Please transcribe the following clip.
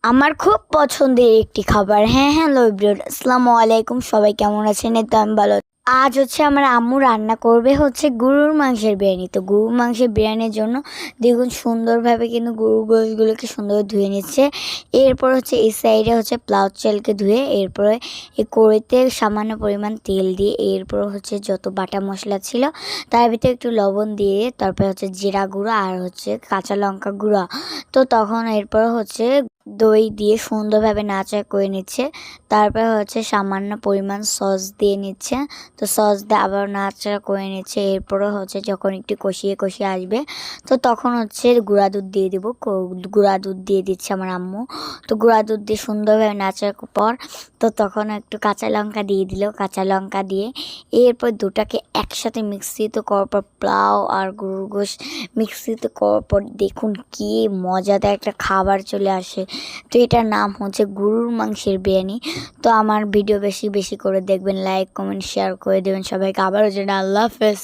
আমার খুব পছন্দের একটি খাবার। হ্যালো এভরিওয়ান, আসসালামু আলাইকুম। সবাই কেমন আছেন? এই তো আমি ভালো আছি। আজ আমার আম্মু রান্না করবে গরুর মাংসের বিরিয়ানি। তো গরুর মাংসের বিরিয়ানির জন্য দেখুন সুন্দরভাবে কিন্তু গরুর গোশগুলোকে সুন্দরভাবে ধুয়ে নিচ্ছে। এরপর এই সাইডে পোলাও চালকে ধুয়ে এরপরে এই কড়াইতে সামান্য পরিমাণ তেল দিয়ে এরপর যত বাটা মশলা ছিল তার ভিতরে একটু লবণ দিয়ে তারপরে জিরা গুঁড়ো আর কাঁচা লঙ্কা গুঁড়ো। তো তখন এরপর দই দিয়ে সুন্দরভাবে নাড়াচাড়া করে নিচ্ছে। তারপরে সামান্য পরিমাণ সস দিয়ে নিচ্ছে। তো সস দিয়ে আবার নাড়াচাড়া করে নিচ্ছে। এরপরে যখন একটু কষিয়ে কষিয়ে আসবে তো তখন গুঁড়া দুধ দিয়ে দেবো। গুঁড়া দুধ দিয়ে দিচ্ছে আমার আম্মু। তো গুঁড়া দুধ দিয়ে সুন্দরভাবে নাড়াচাড়ার পর তো তখন একটু কাঁচা লঙ্কা দিয়ে দিল। কাঁচা লঙ্কা দিয়ে এরপর দুটাকে একসাথে মিক্সিতে করার পর পোলাও আর গরুর গোশ মিক্সিতে করার পর দেখুন কি মজাদার একটা খাবার চলে আসে। তো এটার নাম গরুর মাংসের বিরিয়ানি। তো আমার ভিডিও বেশি বেশি করে দেখবেন, লাইক কমেন্ট শেয়ার করে দেবেন সবাইকে। আবারও আল্লাহ হাফেজ।